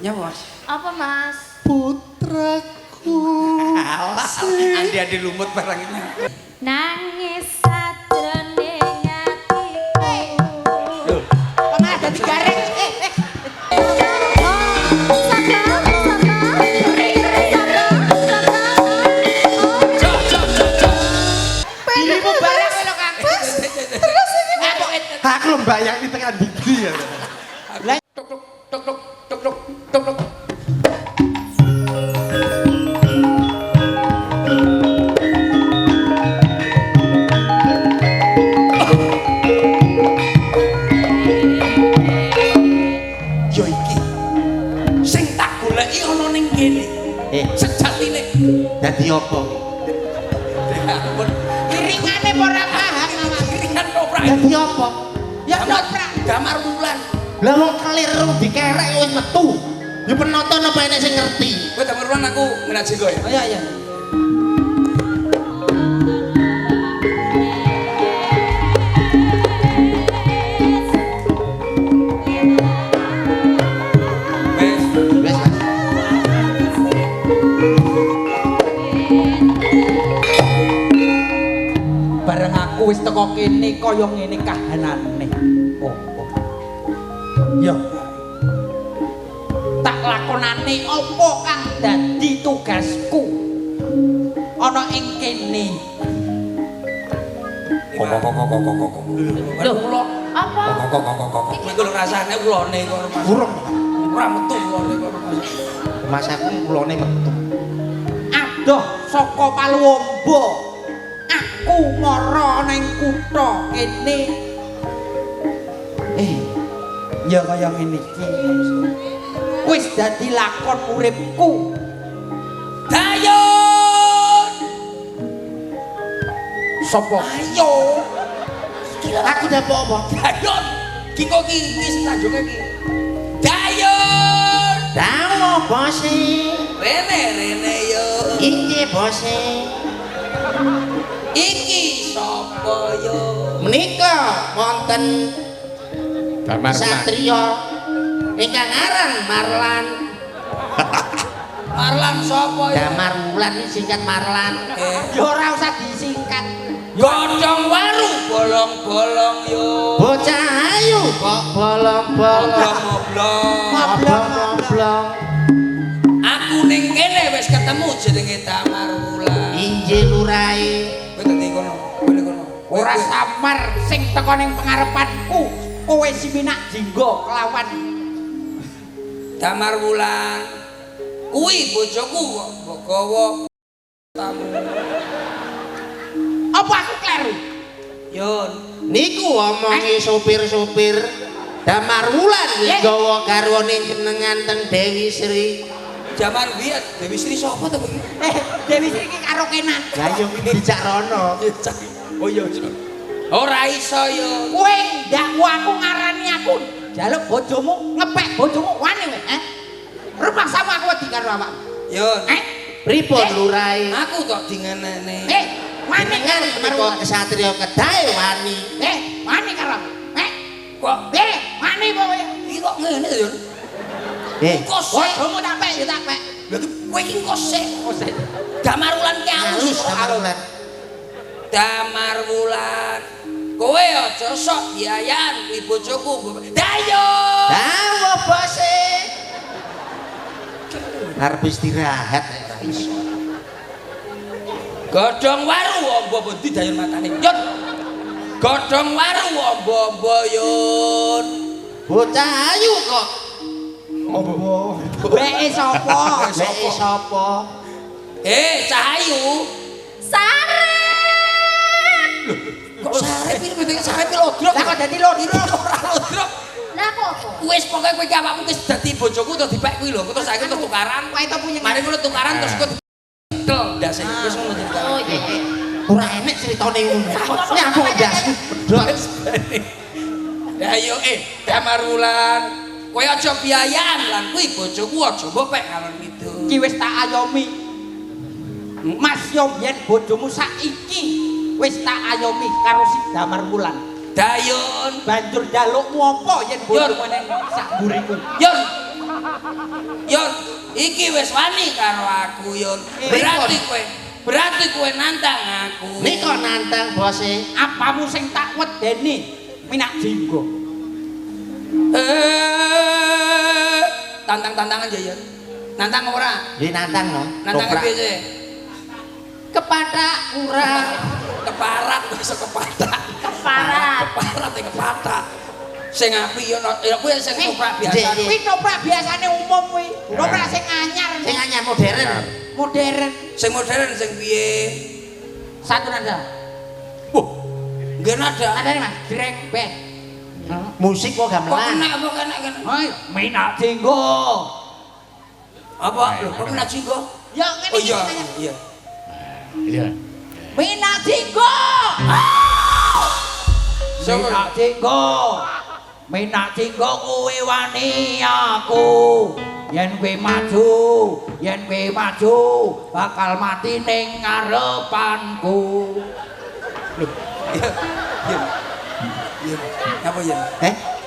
Ya, Mas. Apa, Mas? Putraku. Andi lumut barang ini. Nangis sajroning atiku. Kok malah dadi gareng? Dirimu barang lho, Kang. Terus iki Aku lho mbayang di tengah didi ya. Tuk tuk tuk tuk tuk tuk tuk tuk. Yo iki sing tak goleki ana ning kene. Sejatine Dadi apa? ampun. iringane ora paham awak. Iringan toprak. Dadi apa? Ya noprak. Damar wulan. Lah wong keliru dikerek wis metu. Ya penonton apa enek sing ngerti? Kowe damar wulan aku ngenaji kowe. Oh iya iya. Wes. Wis. Bareng aku wis teko kene kaya ngene kahanane. Oh. Ya. Tak lakonane apa kang dadi tugasku ana ing kene. Lho, kula Apa? iku lho rasane ulone kok Mas. Urung. Ora metu ulone kok Mas. Mas aku kulone metu. Adoh saka Paluwombo. Aku mara ning kutha kene. Ya kaya ngene iki. Wis dadi lakon uripku. Dayun! Sopo? Ayo. Aku ndak apa-apa. Dayun. Kiko ki sanjunge ki. Dayun! Dawo bose. Rene yo. Iki bose. Iki sapa yo? Menika wonten satriya ingkang aran Marlan. Marlan sapa yo? Damar Wulan iki singkat Marlan. Ya ora usah disingkat. Godhong waru bolong-bolong yo. Bocah ayu kok bolong-bolong. Moblong-moblong. Aku ning kene wis ketemu jenenge Damar Wulan. Injil lurae. Kowe tadi kono, kowe kono. Ora samar sing teko ning pengarepanku. Kowe siminak jinggo kelawan Damar Wulan. Kuwi bojoku kok mbok gawa tamu. apa aku kleru? Yun. Niku omongi sopir-sopir Damar Wulan nggawa garwane jenengan teng Dewi Sri. Zaman biyen Dewi Sri sapa to kowe? Dewi Sri iki karo Kenan. Lah yo dijak rono. Oh iya. Ora iso yo. Kowe ndakku aku ngarani aku njaluk bojomu ngepek bojomu wani kowe, Rumah sama aku wedi karo awakmu. Yun. Pripun lurae? Aku kok dingenene. Wani Jenengan menika kesatria kedahe wani. wani karo. Kok Wani kowe. iki kok ngene to, Yun? Kok sik. Bojomu tak pek ya tak pek. Lha kowe iki kok sik. Damar Wulan ki Halus Damar Wulan. Damar Wulan. Kowe aja sok biayan kuwi bojoku. Dayun. Dawo bose. Arep istirahat nek iso. Godhong waru ombo ndi Dayun matane. Yun. Godhong waru ombo Yun. Bocah ayu kok. Ombo. Beke sapa? Beke sapa? Cahayu. Sarep. Kok sarep iki sarep lodrok. Lah kok dadi lodrok? Ora lodrok. Lah kok apa? Wis pokoke kowe iki awakmu wis dadi bojoku terus dipek kuwi lho. Terus saiki terus tukaran. Kowe to punya. Mari ngono tukaran terus kowe tel ndase. Wis ngono cerita. Oh iya. Ora enek critane ngono. Nyambung ndasku bedhok. Ya ayo Damar Wulan. Kowe aja biayaan lan kuwi bojoku aja mbok pek ngalor gitu. Iki wis tak ayomi. Mas yo yen bojomu saiki wis tak ayomi karo si Damar Wulan. Dayun. Banjur jalukmu apa yen bojomu nang sak mburiku? Yun. Yon, iki wis wani karo aku, Yon. Berarti kowe nantang aku. Nika nantang bose. Apamu sing tak wedeni minak jinggo. Tantang-tantangan ya, Yon. Nantang ora? Nggih nantang no. Nantang piye sih? Kepada kurang. Keparat iso keparat. Keparat. Keparat keparat. Sing apik yo kuwi sing noprak biasa. Kuwi noprak biasane umum kuwi. Noprak sing anyar. Sing anyar modern. Modern. Sing modern sing piye? Satu nada. Wah. Nggih nada. Nadane Mas, jreng band. Musik kok gamelan. Kok kena kena. Hai, minak jinggo. Apa? Lho, kok kena jinggo? Ya ngene Oh iya, iki. iya. Iya. Minak jinggo. Minak jinggo. Minak jinggo kuwi wani aku. Yen kowe maju, bakal mati ning ngarepanku. Lho, iya. Iya. Iya. Apa ya?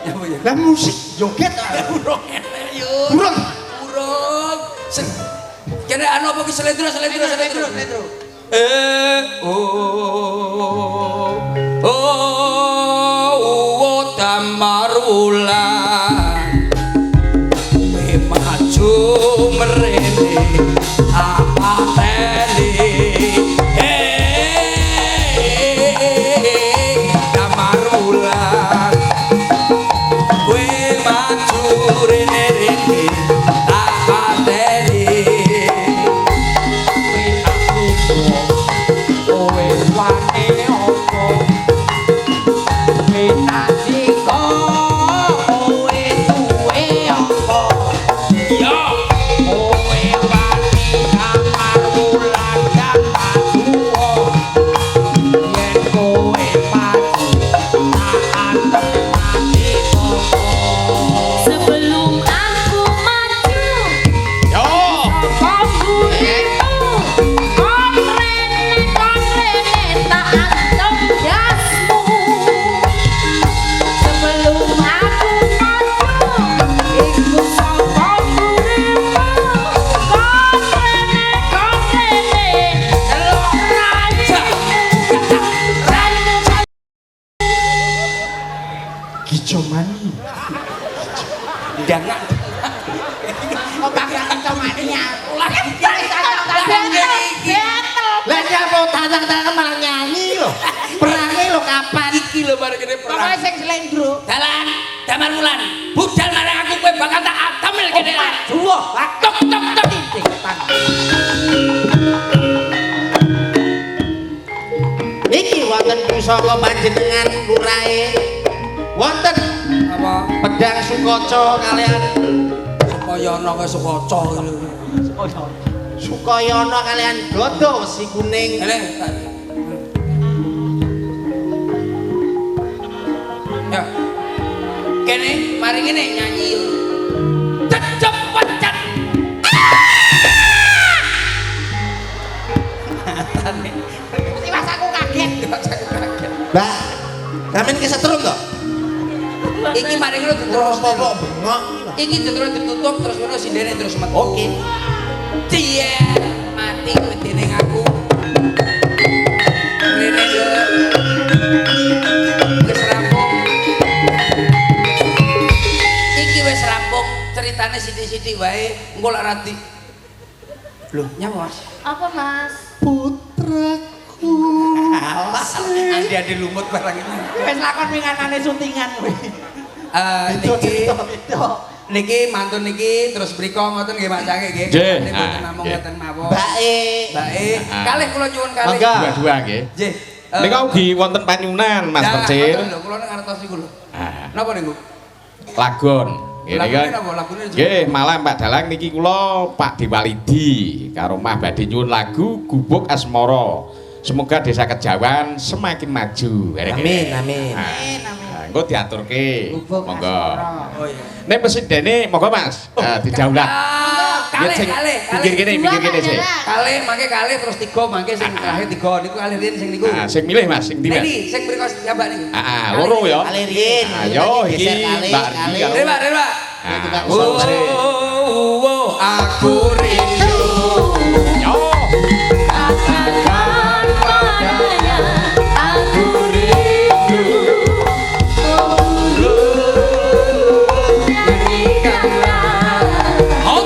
Apa ya? Lah musik joget Burung enek yo. Burung. Sing kene anu apa ki selendro. Damarulan we maju merene apa teli Damarulan we maju rene apa teli Kowe wani opo? Minak jinggo. Kowe duwe opo? yo Kowe wani kamar wulan yang maju. Yen kowe maju, tak mati opo? Sebelum aku maju, Yo. konggurimu, kongrene tak antum jasmu. Sebelum aku maju, ikut sapa konggurimu, kongrene delok raimu. Kijo mani. jangan Kok bakal kemaninya? ulah Lah nyapa tantang-tantang malah nyanyi lho. Perange lho kapan? iki lho bareng kene Pokoknya perang sing slendro. dalan damar wulan budal marang aku kowe bakal tak atamil kene Duh, tok tok tok Iki wonten pusaka panjenengan lurahe. Wonten apa pedang Sukaca kalian Supayana kowe sukaca Sukayana kalian Gada Wesi Kuning. Ele ya kene mari ngene nyanyi cecep pecat Tiwas aku kaget. Mbak, sampeyan ki setrum to? iki mari ngono terus Apa bengok? iki terus ditutup terus ngono sindene terus metu Oke. Cie mati wedine aku rene yo wis rampung iki wis rampung ceritane sithik-sithik wae engko lak rati lho nyapa Mas Apa Mas? Putraku. andi lumut barang ini Wis lakon winganane syutingan kuwi. niki mantun niki terus mriko ngoten nggih Mas Cangke nggih Nggih. mboten namung ngoten mawon Mbake. bae kalih kula nyuwun kalih Mangga dua nggih. nggih Nika ugi wonten panyunan Mas Percil. lho kula nek ngertos niku lho Ah, napa niku Lagon. Nggih lagune nika. napa lagune Nggih, malah Pak Dalang niki kula Pak Diwalidi karo Mah badhe nyuwun lagu Gubuk Asmara. Semoga desa Kejawan semakin maju. Amin, amin. Engko diaturke. Monggo. oh iya Nek presidene monggo Mas, didaulat. kalih Pikir kene sih. kalih mangke kalih terus tiga mangke sing terakhir tiga niku kalih riyen sing niku Ah, sing milih Mas, sing ndi Mas? Niki sing mriko nyabak niku Loro ya. Kali riyen. Ayo iki Geser kali, Mbak kali. Ri karo Reba Tukang oh songse. tuwa aku rindu. Yo. Katakan padanya aku rindu. Berikanlah Oh,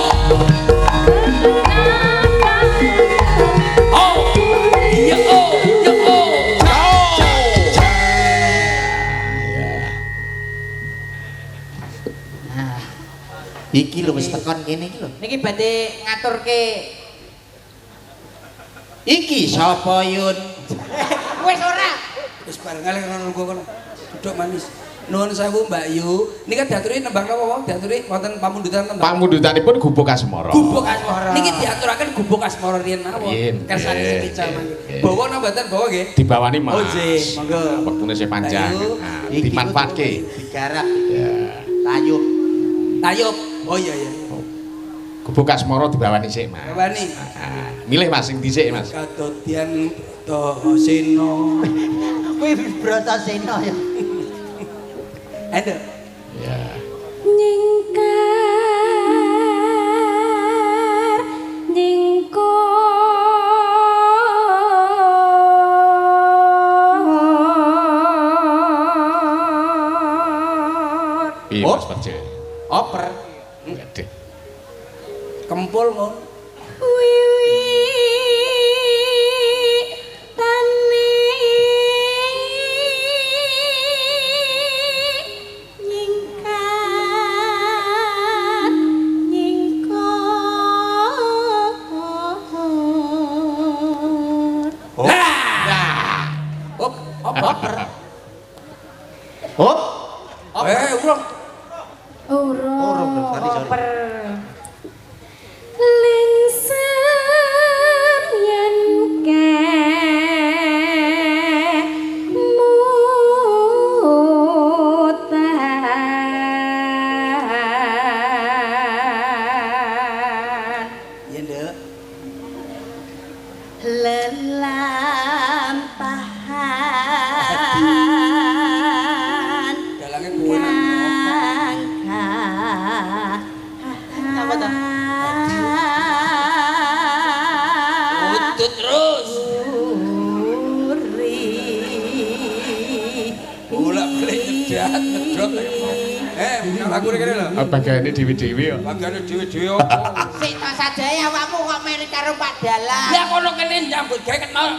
kenangan. iya oh, iya oh. Iki lho wis tekan kene iki lho. Niki badhe ngaturke Iki sapa Yun? wis ora. Wis bareng kali ngono kono. Duduk manis. Nuwun sewu Mbak Yu. Niki diaturi nembang napa wae? Diaturi wonten pamundutan nembang. Pamundutanipun Gubuk Asmara. Gubuk Asmara. Niki diaturaken Gubuk Asmara riyen mawon. Riyen, Kersane nggih, sepica nggih, mangke. nggih. Bawa napa mboten bawa nggih? Dibawani Mas. Oh, nggih, monggo. Wektune sing panjang. Ayo. Nah, Iki dimanfaatke. digarap Ya. tayub. Tayub. Oh iya iya. Gubuk Asmara dibawani sik, Mas. Bawani. Ah, milih Mas sing dhisik, Mas. Kadodian Tosino. Kuwi Bratasena ya. Ada. Ya. Nyingkar nyingkor. Piye Oh. Mas Perce? Oper. Waduh. Kempul mon. Wiwi tani nyingkat nyingkor. Op, oper. Hop. Urung. Urung, tadi sorry. Oper. Lingsem yen kemutan Iya, Nduk. lelampahan Dalangnya kuwenan. Apa to? Utut terus. Bolak-balik nyedat, ngedrop. Punya lagu ini kene lho. Bagane dhewe-dhewe ya. Bagiane dhewe-dhewe apa? Sik to sadaya awakmu kok meri karo Pak Dalang. Lah kono kene nyambut gawe ket mau.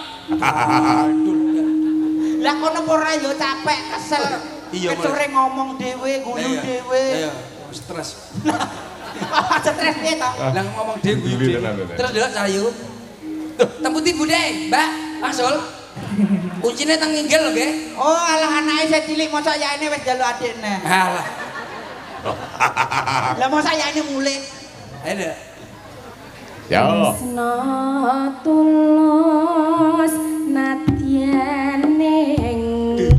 Lah kono ora yo capek kesel. Iya, Kecure ngomong dhewe, guyu dhewe. Iya, stres. Stres piye to? Lah ngomong dhewe guyu Gili dhewe. tenan, tenan. Terus Nduk sayu. Tuh, temputi Bude, Mbak, Angsul. Kuncine teng inggil lho, nggih. Oh, alah anake sing cilik mosok yaene wis njaluk adikne. Alah. Lah mosok yaene mulih. Ayo, Nduk. Yo. Tresna tulus nadyan ning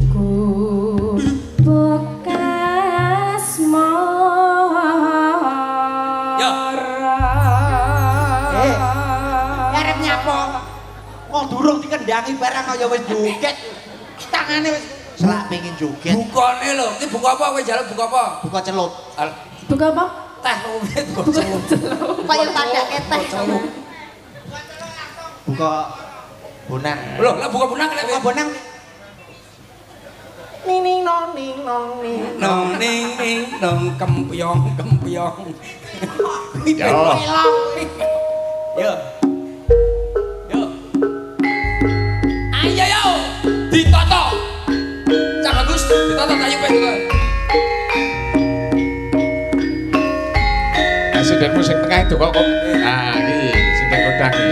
gubuk asmara. Yo. Arep nyapa? Wong durung dikendangi barang kaya wis joget. Tangane wis Selak pengen joget. Bukane lho, iki buku apa kowe njaluk buku apa? Buka celup. Buka apa? Teh luwih buku celuk. kaya padake teh. Celuk. Buka bonang. Lho, lah buku punang lek Kok bonang ning ning nong ning nong ning. nong ning ning nong kempyong kempyong. Yo. Melong. Yo. Yo. Ayo yo. Ditoto. Cak bagus, ditoto kayu pe ditoto. Asidenmu sing tengah itu kok. Nah, iki sing teng kodang iki.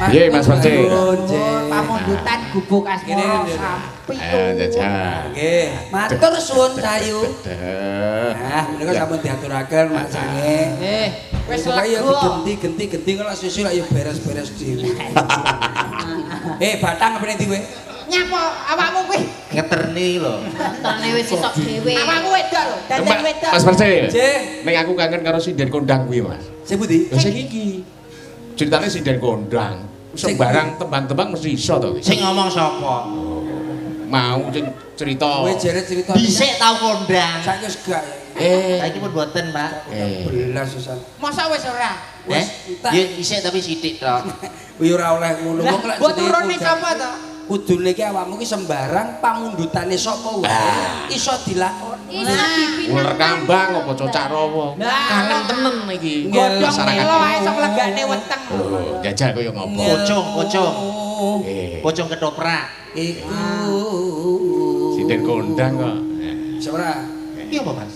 Piye, Mas Perce? Pamundutan gubuk Gini, asmara gini. sampai. Ayo jajal. Nggih, matur suwun sayu. Dah. Nah, menika sampun diaturaken masange. Wis Pokoke ya lega. digenti-genti kok susu lak ya beres-beres dhewe. Batang apa ndi kowe? Nyapa awakmu kuwi? Ngeterni lho. Tone wis isok dhewe. Awakmu wedok lho, dandan wedok. Mas Persil. Jeh. Nek aku kangen karo sinden kondang kuwi, Mas. Sing pundi? Lha sing iki. Ceritane sinden kondang. Sembarang tembang-tembang mesti iso to. Sing ngomong sapa? Mau cerita. Kowe jere cerita. Dhisik tau kondang. Saiki wis gak. Saiki pun boten, Pak. Belas susan. Masa wis ora? Ya isik tapi sithik tok. Kuwi ora oleh ngono. Wong lek Mbok turune sapa to? Kudune iki awakmu ki sembarang pamundhutane sapa wae iso dilakoni. Ular kambang apa cocak rawa. Kangen temen iki. Godhong Masyarakat. melo ae sok legane weteng. Oh, jajal koyo ngopo. Pocong. Eh, Pocong ketoprak. Iku sinden kondang kok. ora. Iki apa, Mas?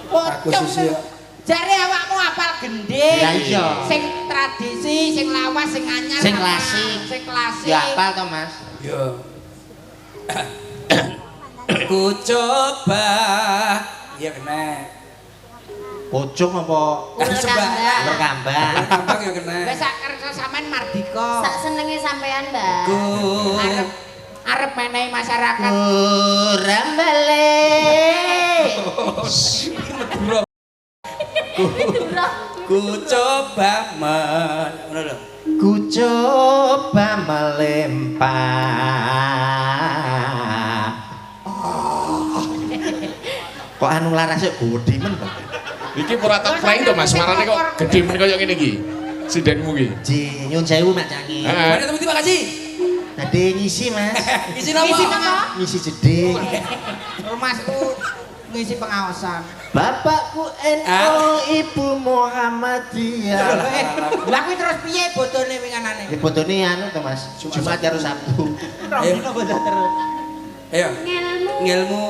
Aku sisi ya. Jare awakmu apal gendhing. Lah iya. Sing tradisi, sing lawas, sing anyar. Sing klasik. Sing klasik. Ya apal to, Mas? Yo. Ku coba ya kena. Pocong apa? Sembarang. Berkambang. Kambang ya kena. Wis sak kersa sampean mardika. Sak senenge sampean, Mbak. Ku Arep menehi masyarakat. Kurang balik. Ku coba ngono lho. Ku coba melempar. Kok anu larasnya gede men to? Iki ora tak preng to Mas, suarane kok gedhe men koyo ngene iki. Sindenmu iki. Ji, nyun sewu Mak Cangi. Mari temen terima kasih. Tadi ngisi, Mas. Ngisi napa? Ngisi napa? Ngisi jeding. Rumahku ngisi pengawasan. Bapakku NU, Ibu Muhammadiyah. Lah kuwi terus piye botone winganane? Ya fotone anu to, Mas. Jumat karo Sabtu. Dino bodo terus. Ayo. Ngilmu.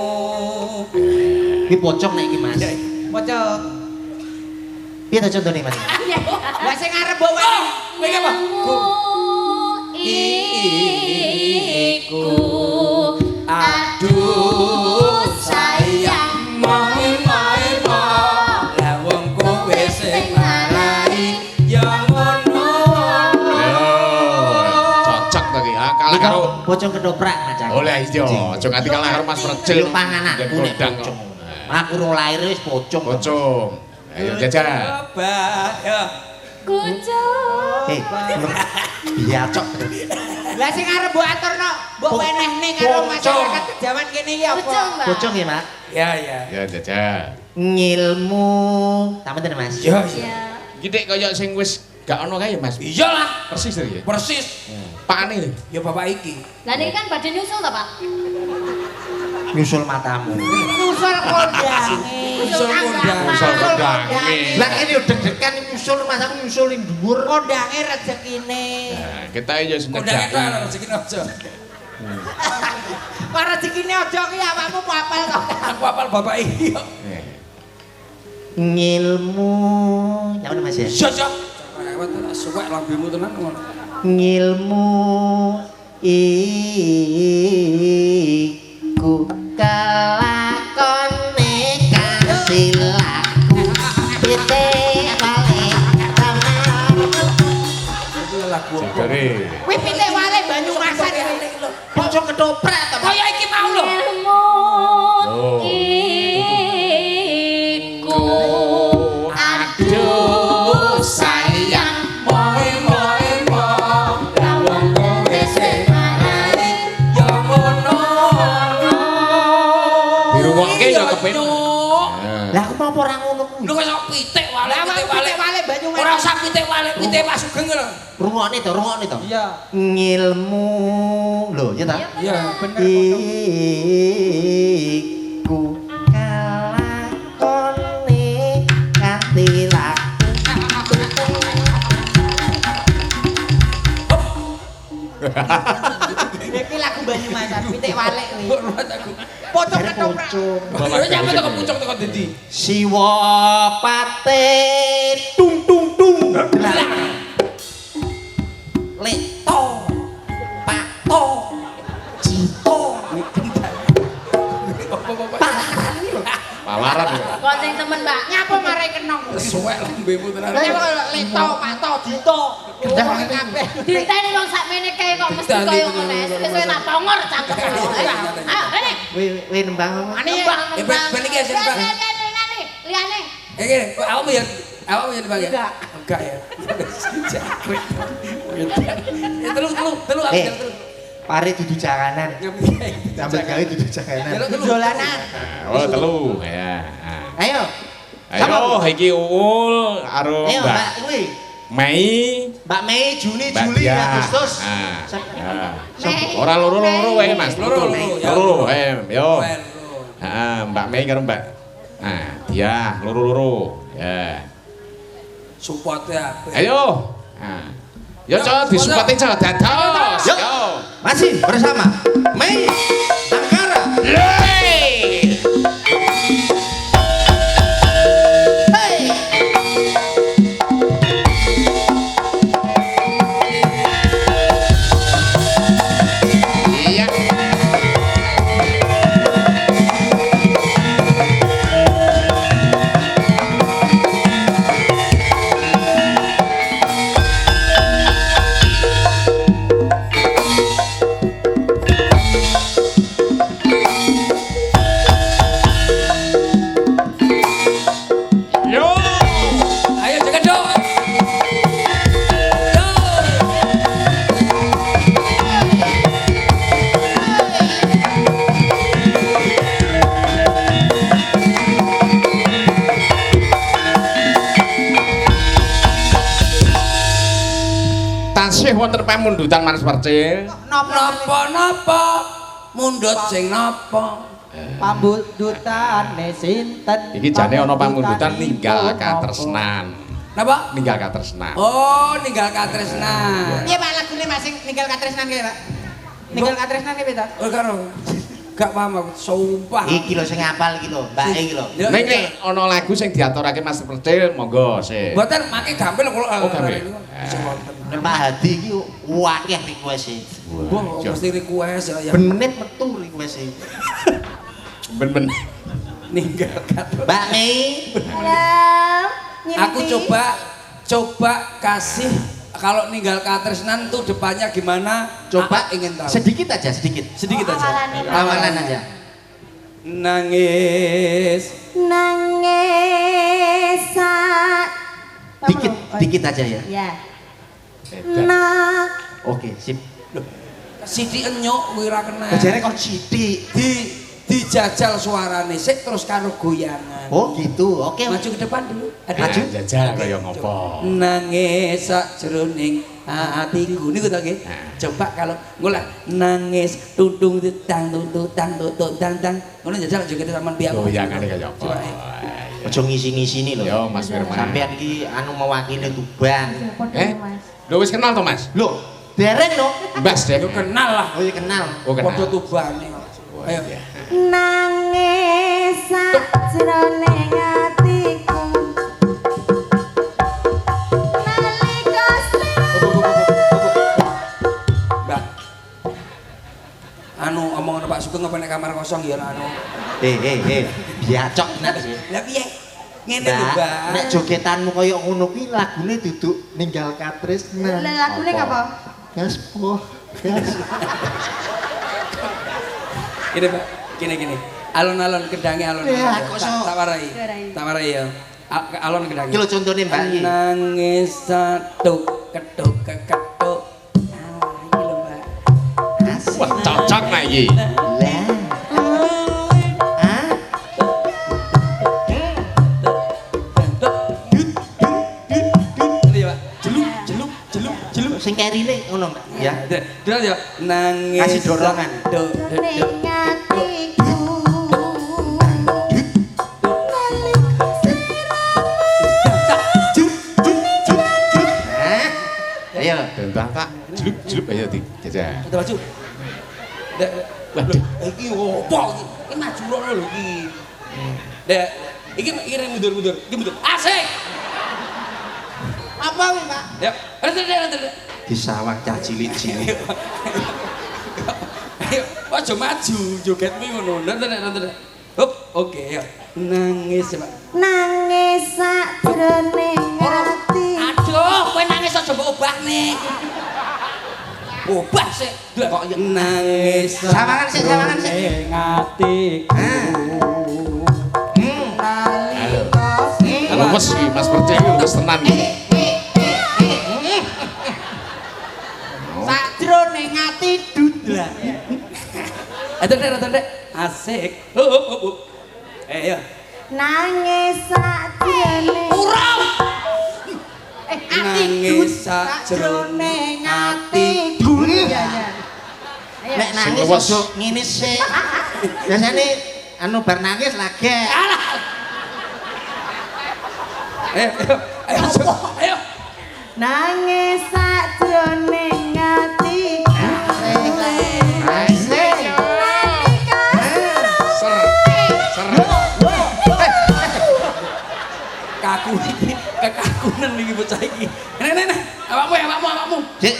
Iki pocong nek iki, Mas. Pocong. Piye to contone, Mas? Lah sing arep mbok wenehi. Kowe apa? Iku Aduh sayang main-main lah wong kowe sing marai ya ngono. Cocok to iki. Ha kalah karo Pocong ketoprak, Mas Cangi. oleh iya, aja nganti kalah karo Mas Percil. Yo panganakku Sinden nek kondang pocong. kok. Aku ro lair wis pocong. Pocong. Ayo jajal. Coba ya. kucu. Biacok terus. Lah sing arep mbok aturno, mbok wenehne karo masyarakat kejawan kene iki apa? Kucu, Mbak. Pocong ya, Mak? Ya ya. Ya jajal. Ngilmu. Tamen Mas. Ya. Ya. Iki nek koyo sing wis gak ono kae Mas. Iyalah, Persis to ya. persis. Pakane lho. Ya bapak iki. Lah ini kan badan nyusul ta, Pak? Nyusul matamu. Nyusul kondange. Nyusul kondang. Nyusul kondang. Lah kene yo deg-degan nyusul Mas aku nyusul ning dhuwur. Kondange rezekine. Nah, kita yo Kondang itu ana sengaja. rezeki aja. Kok rezekine aja ki awakmu mau apal kok. Aku apal bapak iki. Ngilmu. Ya Mas ya. Iya ya. Rewet tak suwek lambemu tenan ngono. Ngilmu iku kelakone kasilaku pite balik Itu lagu apa? Jagare. Kuwi pitik wale Banyumasan iki. pocong ketoprak ta Kaya iki mau lho. Ilmu Oh. iku Aduh sayang. Moe wong kowe sing marai ya ngono. Dirungokke ya kepen. lah aku mau ora ngono kuwi Lho kok pitik wale Lah pitik pitik wale. wale Banyumasan. Ora usah pitik wale, pitik Pak Sugeng lho. rungokne to Iya. ngilmu lho ya ta Iya, Bener. iku kelakone kasilaku Iki lagu Banyumasan pitik wale kuwi. Ruwet aku. Pocong ketoprak. Lho nyampe teko pucuk teko ndi? Siwa pate tung tung tung leto pato cito Palaran ya. kok sing temen, Mbak. Nyapa marai kenong. Suwek lambemu tenan. Lah kok leto pato dito. Diteni wong sakmene kae kok mesti koyo ngono. Wis tak pongor cangkem. Ayo, rene. Wih nembang. Ben iki sing Bang. Liane. Iki awakmu ya Bang ya. Enggak ya. Telu aku. Pare dudu janganan. Sampai gawe dudu janganan. Dolanan. Oh, telu ya. Ayo. Ayo, iki Uul karo Ayo, Mbak Mbak kuwi. Mei. Mbak Mei, Juni, Mbak Juli, Diah. Agustus. Ora loro wae Mas. Loro, Yo. Heeh, Mbak Mei karo Mbak. Nah, dia loro. Ya. Support apik. Ayo. Nah. Yo, Cok, disupport Cok, dados. Yuk. Yo. Masih bersama Mei Angkara. Yeay. Iya. Yo. Ayo jaga dong. Tasih wonten pamundutan Mas Percil. Napa mundut sing napa? Pambudutane sinten? Iki jane ana pamundutan ninggal katresnan. Napa? Ninggal katresnan. Oh, ninggal katresnan. Piye Pak lagune Mas sing ninggal katresnan kae, Pak? Ninggal katresnan piye ta? Oh, karo. Gak paham aku, sumpah. Iki lho sing ngapal iki lho, Mbak iki lho. Ya, Ning iya. nek ana lagu sing diaturake Mas Percil, monggo sik. Mboten make gampil kula. Oh, gampil. Sing wonten. Nek Pak Hadi iki akeh request-e. Wah, mesti request ya. Ben menit metu request-e. Ben-ben. Ninggal katresnan. Mbak Mei, Halo. Aku coba kasih kalau ninggal katresnan tuh depannya gimana? coba ingin tahu. sedikit aja, sedikit. Sedikit aja. Lawanan aja. Nangis. Nangis sak. Dikit aja ya. Ya. Nah. Oke, sip. Siti enyok wira kena. Bajane kok sithik. Dijajal suarane sik terus karo goyangan. Oh, gitu. Oke. Maju ke depan dulu. Maju. Jajal kaya ngopo. Nangis sakjroning atiku niku to nggih. Coba kalau ngulang nangis tutung tutang tutang tutang tang. Ngono jajal joget sampean piye. Goyangane kaya apa? Coba. Ojo ngisi-ngisini lho. Yo, Mas Firman. Sampean iki anu mewakili Tuban. Lho wis kenal to, Mas? Loh, dereng lho. Mbas deh. Yo kenal lah. Oh, iya kenal. Oh, kenal. Padha tubane. Ayo. Nangis sakjroning atiku. Nalika Mbak. Anu omong Pak Sugeng apa nek kamar kosong ya anu. Biacok nek. Lah piye? Ngene lho, Mbak. Nek jogetanmu kaya ngono kuwi lagune duduk ninggal katresnan. Lah lagune ngapa? Gaspo. Gas. Gini, Pak. Gini. Alon-alon kedange alon. Ya, kok so. Tak warai. Tak warai ya. Alon kedange. Iki lho contone Mbak iki. Nangis satuk ketuk keketuk. Ah, iki lho, Mbak. Wah, cocok nek iki. Lah. Hah? Ini ya, Pak. Jeluk. Sing kerine ngono, Mbak. Ya. Terus ya nangis. Kasih dorongan. Duk. ning atiku. Hah? Ayo. Dentang tak jelup ayo dijajah. Kita maju. Waduh. Iki opo iki? Iki maju rono lho iki. Dek, iki mundur. Iki mundur. Asik. Apa kuwi, Pak? Ya, rentet. Disawang cah cilik-cilik. Ayo, aja maju, joget kuwi ngono. Rentet. Hop, oke, ya. Nangis, Pak. Nangis sakjroning atiku. Aduh, kowe nangis aja aja mbok obahne. Obah sik. Kok nangis. Sawangan sik. Ngatiku. Lemes iki Mas Percaya iki lemes tenan iki. Sakjroning ati dudlah. Dek. Asik. Ya. Nangis sakjroning Urang. ati Nangis sakjroning atiku. Ya. Nek nangis ojo ngene sik. Biasane anu bar nangis lagi. Ayo. Nangis sakjroning atiku. Kaku iki, kekakunan iki bocah iki. Nek, awakmu. Dik,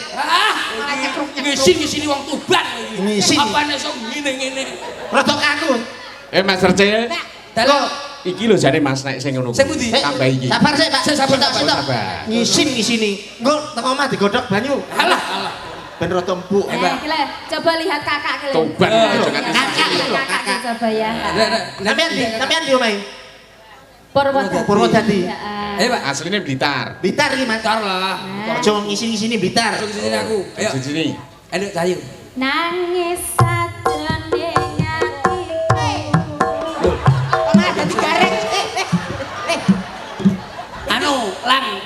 Ngisin wong Tuban iki. Ngisin. Apane sok ngene-ngene. rada kaku. Mas Percaya. Dalam Iki lho jane Mas nek sing ngono. Sing pundi? Tambah iki. Sabar sik, Pak. Sabar. Ngisin ngisini. Engko teko omah digodhog banyu. alah. Ben rada empuk. Coba lihat kakak kalian. Toban aja nganti Kakak coba ya. Sampeyan di omahe? Purwodadi. Ayo, Pak. asline Blitar. Blitar iki, Mas. Tar lah. Aja ngisin-ngisini Blitar. Masuk sini aku. Ayo. Di sini. Ayo, Cahayu. Nangis sajroning atiku. Anu, Lang.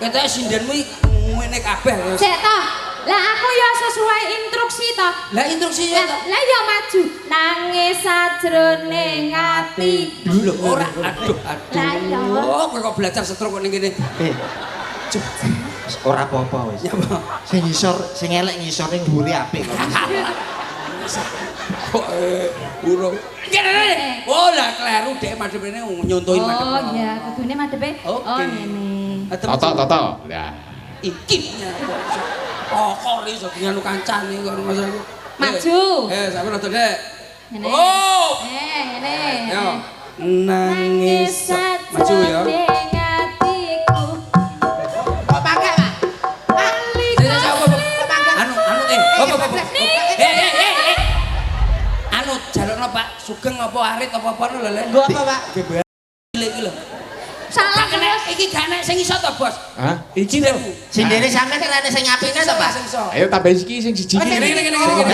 Ketoke sindenmu iki ngene kabeh. Sik toh. Lah aku ya sesuai instruksi toh. Lah instruksi ya. Lah ya maju. Nangis sajroning atiku. Lho ora. Aduh. Lah iya. Oh, kok belajar setruk kok ning kene. Ora apa-apa wis. Sing ngisor, sing elek ngisor ning dhuwure apik kok. Kok urung. Kene. Oh, lah kleru dhek madhep rene nyontohi madhep. Oh iya, kudune madhepe. Oh ngene. Toto. Lah. Iki pokok iso nganu kancane kok Mas aku. Maju. Sampe rada Dek. Ngene. Oh. Ngene. Yo. Nangis. Maju ya. sajroning atiku. Kok pakai, Pak? Anu jalukno Pak Sugeng apa Arit apa lho lho. Nggo apa, Pak? Iki lho. Salah Kena iki gak nek sing iso to, Bos? Hah? Iki lho. Sindene sampean ora ana sing apikne to, Pak? Sing iso. Ayo tambah iki sing siji. Kene.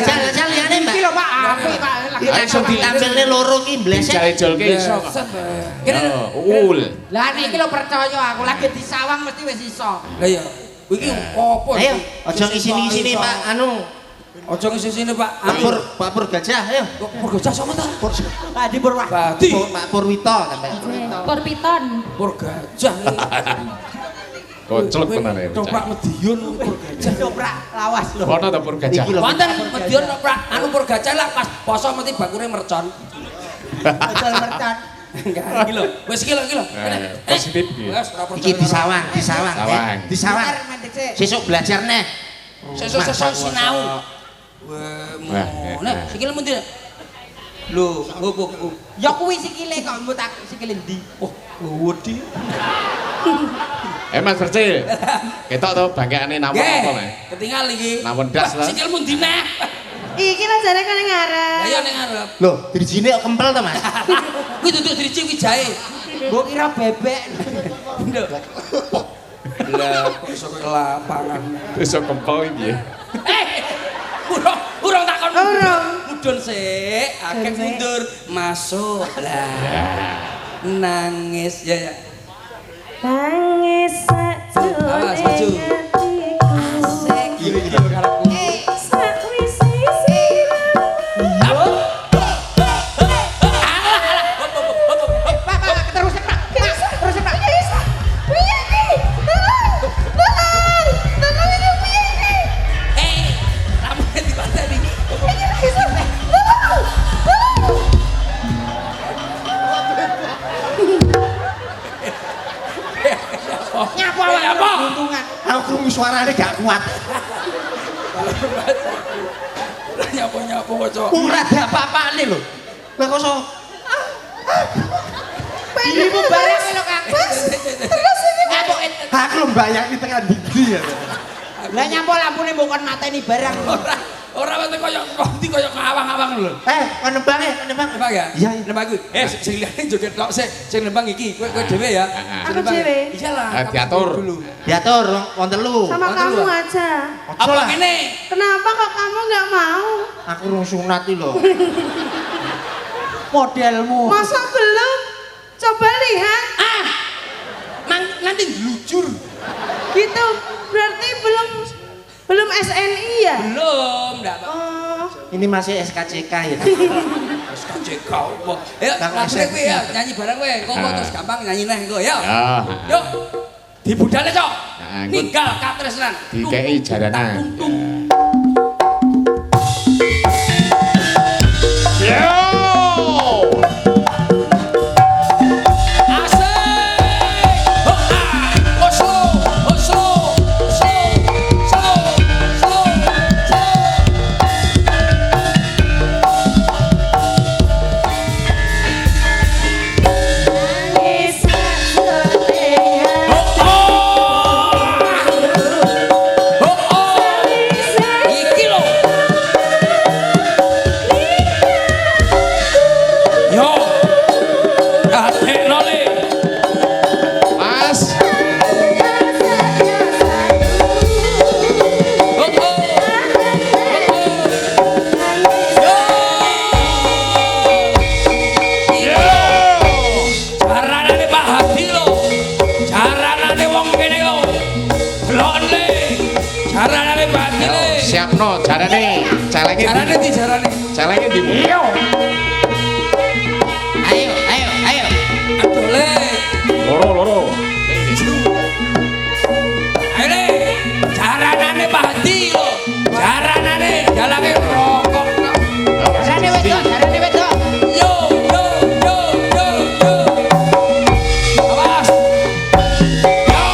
Jajal liyane, Mbak. Iki lho Pak, apik Pak. Ayo iso ditampilne loro ki blesek. Jale-jolke iso kok. Kene. Ul. Lah niki lho percaya aku lagi disawang mesti wis iso. Lah iya. Iki opo? Ayo, aja ngisini-ngisini, Pak. Anu, Aja ngisini Pak. Pak Pur Gajah, ayo. Pur gajah sapa ta? Pak di Purwadi. Pak Purwito sampean. Purpiton. Pur gajah. Koclek tenan ya. Coba Medion pur gajah. Dobrak lawas lho. Ono ta pur gajah. Iki lho. Wonten Medion Pak, anu pur gajah lah pas poso mesti bakure mercon. Betul mercan. Enggak, iki lho. Wis iki lho. Positif iki. Wes ora percaya. Iki disawang. Sawang. Disawang. Mendek sik. Sesuk belajar neh. Sesuk sinau. Wah, nek sikil mundi. Lho, opo? Ya kuwi sikile kok mbok tak sikile ndi? Oh, wedi. Mas Percil. Ketok to bangkeane nawon apa, Mas? Ketinggal iki. Nawon das lah. Sikil mundi neh. Iki lho jare kene ngarep. Lah ya ning ngarep. Loh, dirijine kok kempel to, Mas? Kuwi duduk driji kuwi jahe. Mbok kira bebek. Nduk. Lah, kok iso ke lapangan. Iso kempel iki ya. Urung takon. Urung. Mudhun sik, akeh mundur, masuk. Lah. Nangis ya. Nangis sajroning atiku. Asik. Iki lho karepku. Sakwise siramu. Rambutnya dipateni. Nyapa wae Nyapa? untungan. Aku krungu suarane gak kuat. Nyapa kocok. Ora ada apa-apane lho. Lah kok iso Ibu bareng lho Kang. apa Aku mbayangke tekan ndi ya. Lah nyampo lampune mbok kon mateni barang. Ora wis koyo kondi koyo ngawang-awang lho. Kon nembang nembang. Nembang ya? Iya. Nembang kuwi. Sing liyane joget tok sik, sing nembang iki kowe dhewe ya. Aku dhewe. Iyalah. Diatur. Diatur wong telu. Sama kamu aja. Apa kene? Kenapa kok kamu nggak mau? Aku rung sunat iki lho. Modelmu. Masa belum? Coba lihat. Nanti glujur. Gitu. Berarti belum SNI ya? Belum, ndak. Oh. Ini masih SKCK ya. Wis kajek apa? Ayo, langsung kowe ya, nyanyi bareng kowe. Engko terus gampang nyanyi neh engko ya. Yuk. Dibudale, Cok. Ninggal katresnan. Dikei jaranan. Yo! Siapno jarane, celenge. Jarane di jarane. Celenge di. Ayo. Ayo. Adole. Loro. Ayo le. Jaranane Pak Hadi lho. Jaranane dalange rokok. Jarane wedok. Yo. Awas. Yo.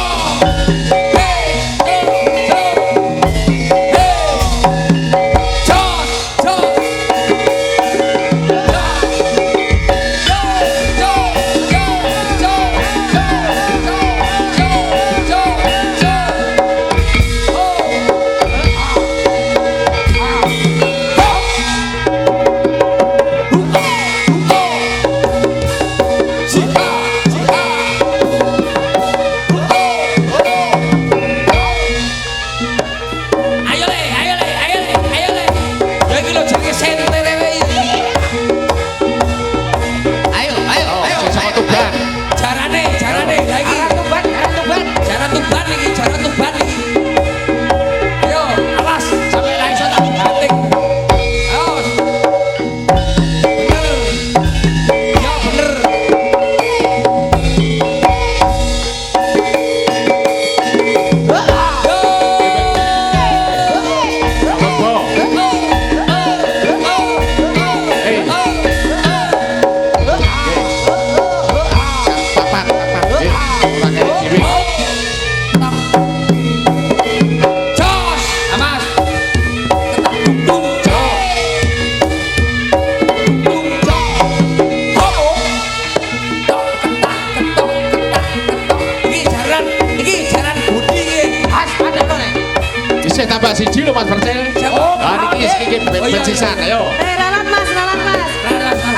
Tambah siji lho Mas Percil. Niki bencisan ayo. Ralat Mas.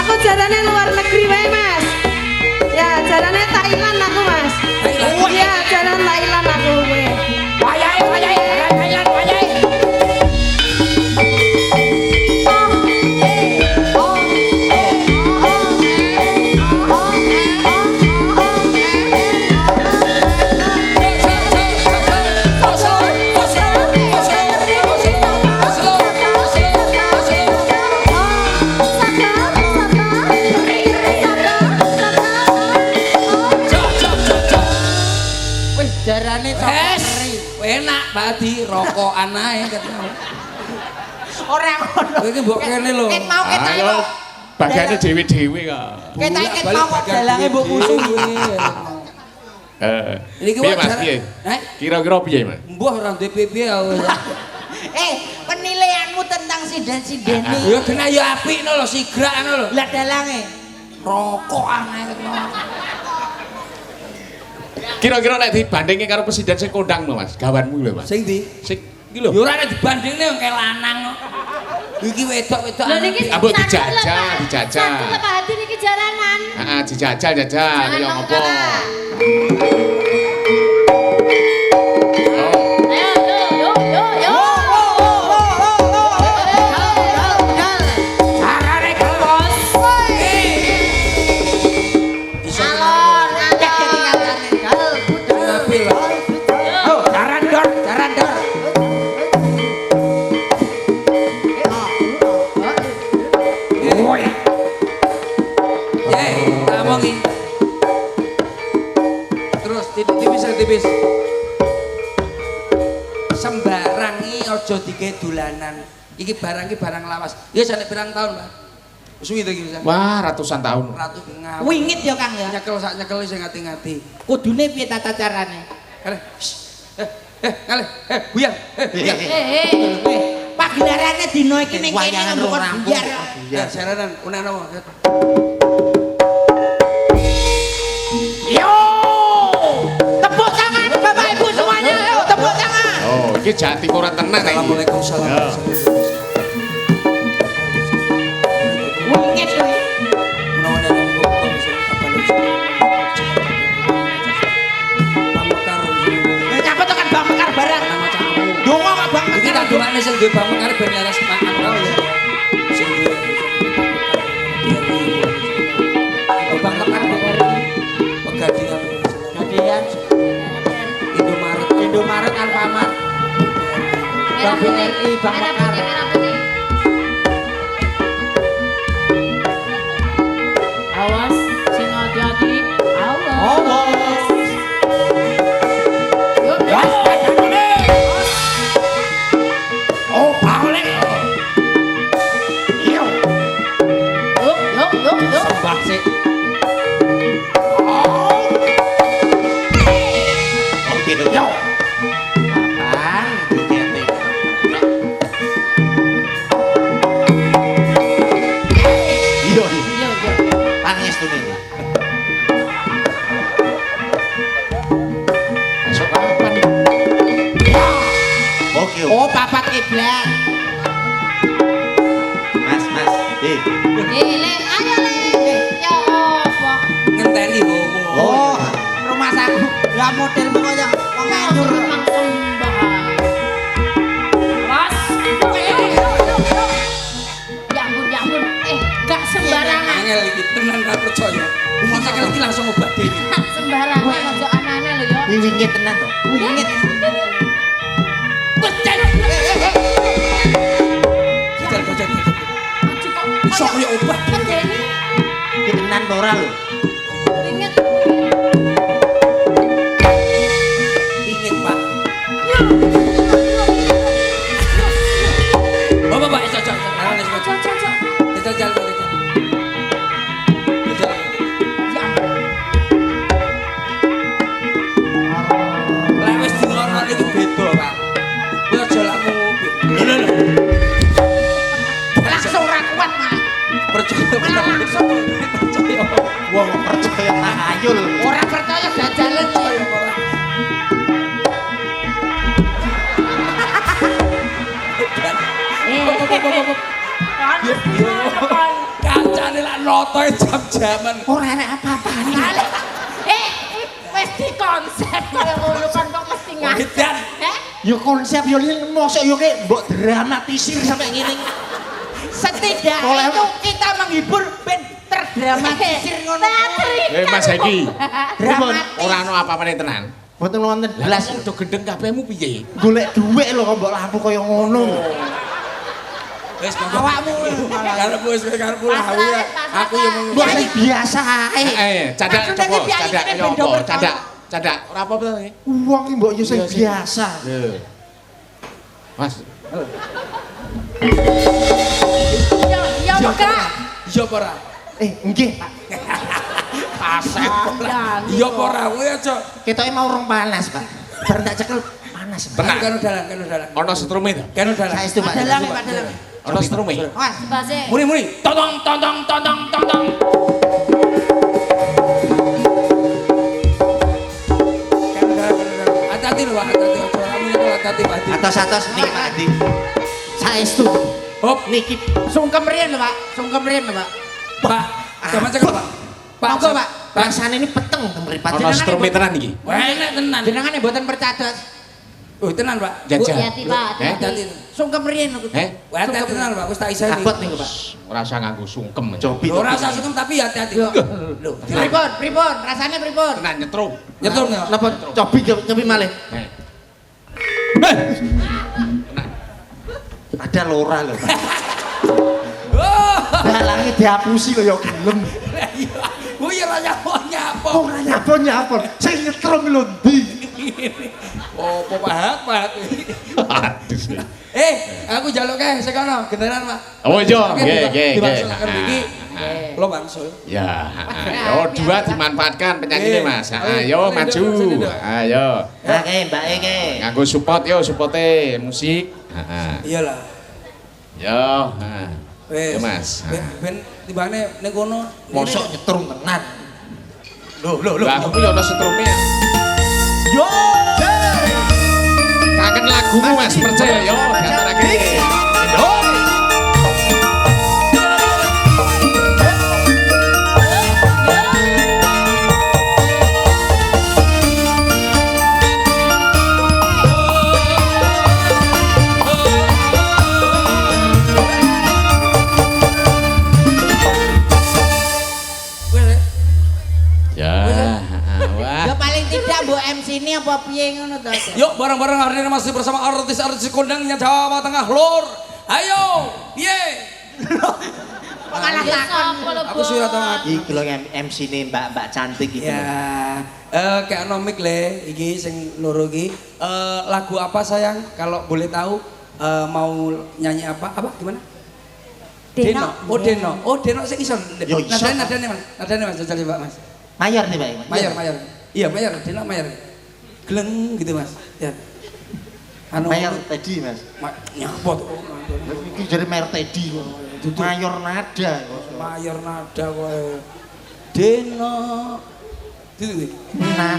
Aku jarane luar negeri wae Mas. Ya, jarane Thailand aku Mas. Iya, jalan Thailand aku kowe. Wayahe, Thailand wayahe. Jarane enak Padi rokokan ae ketemu. ora ngono. Kowe iki mbok kene lho. Ket mau ket ae. Bagiane dhewe-dhewe kok. Ket mau kok dalange mbok musuh. Niki piye Mas piye? Kira-kira piye Mas? Mbah ora DPP aku. Penilaianmu tentang sinden-sindene. Ya kena ya apik lho sigrak lho. Lah dalange rokokan ae ketemu. Kira-kira nek dibandingke karo presiden sing kondang lho Mas, gawanmu lho Mas. Sing ndi? Sing iki lho. Ya ora nek dibandingne wong kayak lanang kok. Iki wedok-wedok. Lho niki Ambuk dijajal, dijajal. Satu Pak Hadi niki jalanan. Heeh, dijajal jajal kaya ngopo. Ayo yo. Carane kempos. Alon, Oh, jaran dor. Oh ya. Tak omongin. Terus tipis. Sembarang iki aja dike dolanan. Iki barang lawas. Ya sampe pirang tahun, Pak. Suwi to iki bisa. Wah, ratusan tahun. Ratu ngawur. Wingit ya Kang ya. Nyekel sak nyekel sing ngati-ngati. Kudune piye tata carane? Kale. Kale. Buyang. Buyang. Pak gendarane dino iki ning kene Wayangan ngomong rampung. biar. Ya, jaranan unana. Yo! Tepuk tangan Bapak Ibu semuanya. Ayo tepuk tangan. Oh, iki Jawa Timuran tenan iki. Assalamualaikum salam. Ya. Wingit kuwi. Nyapa tekan Bang Mekar barang. Dongo kok Bang Iki Mekar. tak doane sing duwe Bang Mekar ben laras makan. Oh ya. Sing duwe. Bang Mekar Pegadaian. Kadean Indomaret Alfamart. Bang BRI Bang Mekar. Awas, sing hati-hati. Awas. Awas. Yuk, Gas padane. Oh, balik. Yo. yuk. Sembah sik. Oh gitu. Yo. Apaan? Dikete. Iya. Panis tuh nih. Masuk kapan? Oke. Oh, papat kiblat. Mas. Ayo Le. Ya apa? Ngenteni homo. Oh, rumah saku. Lah modelmu kaya wong anyur. Memang sembah. Awas. Ya ampun. Gak sembarangan. Angel iki tenan ra percaya. Umum nyekel iki langsung obat dhewe. Sembarangan aja anane lho ya. Wingit tenan tuh. Wingit. Jajal. Iso kaya obat. Iki tenan to ora lho. Pingin, Pak. Bapak, iso cocok. Jajal. Lah wis dilorone iki beda, Pak. Kuwi aja lakmu. Lho. Langsung ra kuat malah. Percaya. Wong percaya tahayul. Ora percaya dajalan iki. Kancane lak notoe jam-jaman. Ora enek apa-apane. Wis di konsep kaya ngono kan kok mesti ngasih. Edan. Yo konsep yo mosok yo ke mbok dramatisir sampai ngene. Setidaknya itu kita menghibur ben terdramatisir ngono. Mas Heki. Dramatis. Ora ono apa-apane tenan. Boten wonten Lah blas udah gendeng kabehmu piye? golek dhuwit lho kok mbok lampu kaya ngono. Wis Awakmu karepmu wis karepmu lah ya. Aku yo mung Mbok sing biasa ae. Cadak Maksudnya coba, ki piye cadak iki yo beda apa? perkara. Cadak. Ora apa-apa to iki. Wong iki mbok yo sing Iya, sing- biasa. Lho. Mas, Ya Mekar. iya apa ora? Nggih, Pak. Pasek. Iya apa ora? Kowe aja. Ketoke mau urung panas, Pak. Bar tak cekel panas. Pak. tenang. Kan dalan. Ono setrume to? Kan dalan. Saestu, Pak. Dalange Pak dalange. Ono setrume. Wah, Base. Muni. Totong. Pati. Atos-atos niki Pak Adi. Saestu. Hop, Niki sungkem riyen lho Pak. Sungkem riyen lho Pak. Pak. Sama cek Pak. Monggo Pak. Rasane ini peteng teng mripat. Ono strume tenan iki. Wah, enak tenan. Jenengane mboten percados. Oh, tenan, Pak. Jajal. Hati-hati Pak, hati-hati. Sungkem riyen lho. Wah, tenan, Pak. Wis tak iseni. Abot niku Pak. Ora usah nganggo sungkem. Cobi. Ora usah sungkem tapi hati-hati. Lho, Pripun? Rasane pripun? Tenan nyetrum. nyetur nggak? Napa cobi malih? Ada lora lho. Oh, Dalange diapusi lho ya gelem. oh iya lah nyapa. Ora nyapon. Sing nyetrum lho ndi? Oh, pahat. Aduh. Aku njaluk kae sekono genderan, Pak. Oh iya, Oke, nggih. dimaksulaken iki. Lo bangsul. Ya, ayo dua dimanfaatkan penyakitnya Mas. Ayo maju. Ayo. Oke, Mbak Eke. Nganggo support yo, supporte musik. Iyalah. Yo, Wes. Yo, Mas. Ben tibane ning kono. Mosok nyetrum tenan. Lah aku yo ono setrume. Yo. Kangen lagumu Mas, percaya yo, diantarake. Yo. Ya paling tidak mbok MC ini apa piye ngono to? Yuk bareng-bareng hari ini masih bersama artis-artis kondangnya Jawa Tengah Lor. Ayo, piye? Kalah takon. Aku sudah tahu ngerti. Iki lho MC ini Mbak cantik iki. Ya, kayak nomik le, iki sing loro iki. Lagu apa sayang? Kalau boleh tahu mau nyanyi apa? Apa gimana? Deno. Oh Deno sing iso. Yo, iso. Nadane Mas. Nadane Mas, jajal Pak Mas. Mayor nih Pak. Mayor. Iya, mayor. Deno mayor. Gleng gitu Mas. Ya. Anu Mayor Teddy Mas. Nyapot. Iki jare Mayor Teddy. Mayor nada. Mayor nada kowe. Deno. Gitu. Nah.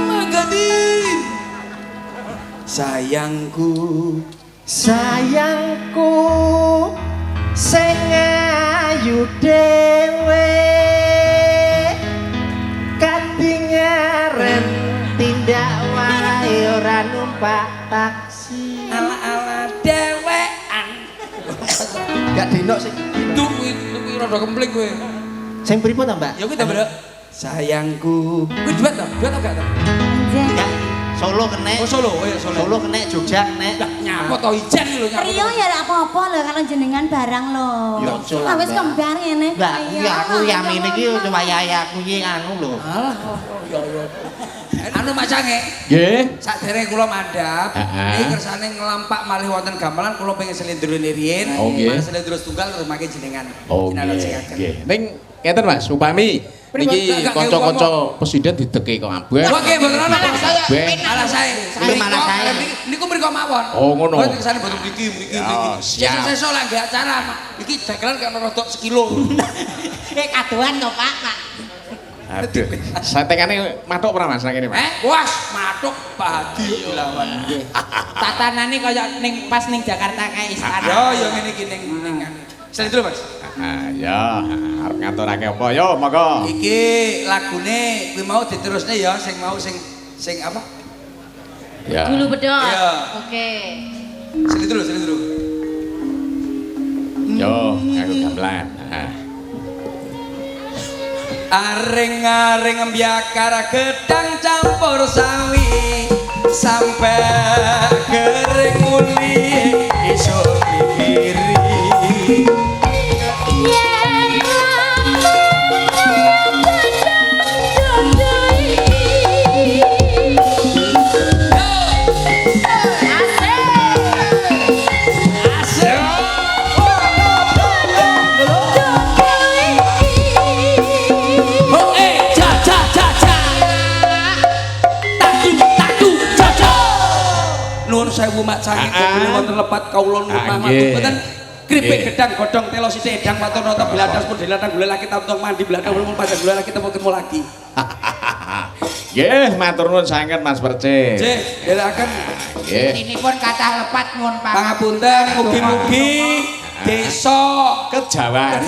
Magadin. Sayangku sing ayu dhewe katingaran tindak wae ora numpak taksi ala-ala dewean. gak denok sih Itu rada kempling kowe. sing pripun ta Mbak? Ya kuwi ta, Bro. Sayangku. Kuwi duet ta? Duet apa gak ta? Ya, Solo kene. Oh Solo, oh ya Solo. Solo kene, Jogja kene. Lah nyapa to ijen lho nyapa. Rio ya ora apa-apa lho kalau jenengan barang lho. Ya, aja lah, Wis Mbak. kembar ngene. Mbak, iya aku yamine iki wayahe aku iki anu lho. Alah, ya. Anu macange. Nggih. Sakderenge kula mandhap, Heeh. iki kersane nglampak malih wonten gamelan kula pengen slendrone riyin. Oh, nggih. Slendro tunggal terus mangke jenengan. Oh Jinalajengaken. nggih. Ning ngeten Mas, upami niki Enggak, kanca-kanca presiden dideke kok ambek. Oke, mboten ana malah saya. Ben. Malah saya. Malah saya. Niku mriko mawon. Oh, ngono. Kok kesane mboten mriki. Ya, siap. Sesuk lah nggih acara. Iki dagelan kok rada sekilo. Kadoan to, Pak. Aduh. Satengane matuk ora Mas kene Mas? Was, matuk Pak Hadi lawan nggih. Tatanane kaya ning pas ning Jakarta kae istana. Yo ngene iki ning Slendro Mas. Ya, arep ngaturake apa yo monggo. Iki lagune kuwi mau diterusne ya sing mau sing apa? Ya. Dulu bedot. Iya. Oke. Slendro. Yo, ngaku gamelan. Aring-aring mbiakar gedang campur sawi sampai kering uli iso dikiri. Nuwun sewu mak sanget kula wonten lepat kawula nuwun matur mboten kripik gedang godhong telo sithik edang matur nata biladas pun dilatang gula laki tamtung mandi biladas pun panjang gula laki temuk lagi. Nggih, matur nuwun sanget Mas Percis. Nggih, dherekaken. Nggih. Inipun kathah lepat nyuwun Pangapunten, mugi-mugi desa Kejawan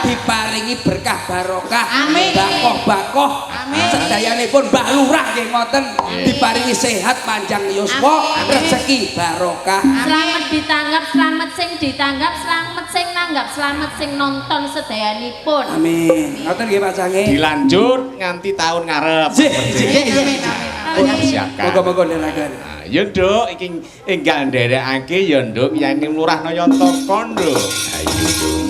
diparingi berkah barokah. Amin. Bakoh-bakoh. Amin. Sedayanipun Mbah Lurah nggih ngoten diparingi sehat panjang yuswa, rezeki barokah. Selamat ditanggap, selamat sing ditanggap, selamat sing nanggap, selamat sing nonton sedayanipun. Amin. Ngoten nggih Pak Sange. Dilanjut nganti tahun ngarep. Amin. Siapkan. Moga-moga dherekaken. Ya Nduk, iki enggal nderekake ya Nduk, yen Lurah Nayantaka Nduk. Ayo Nduk.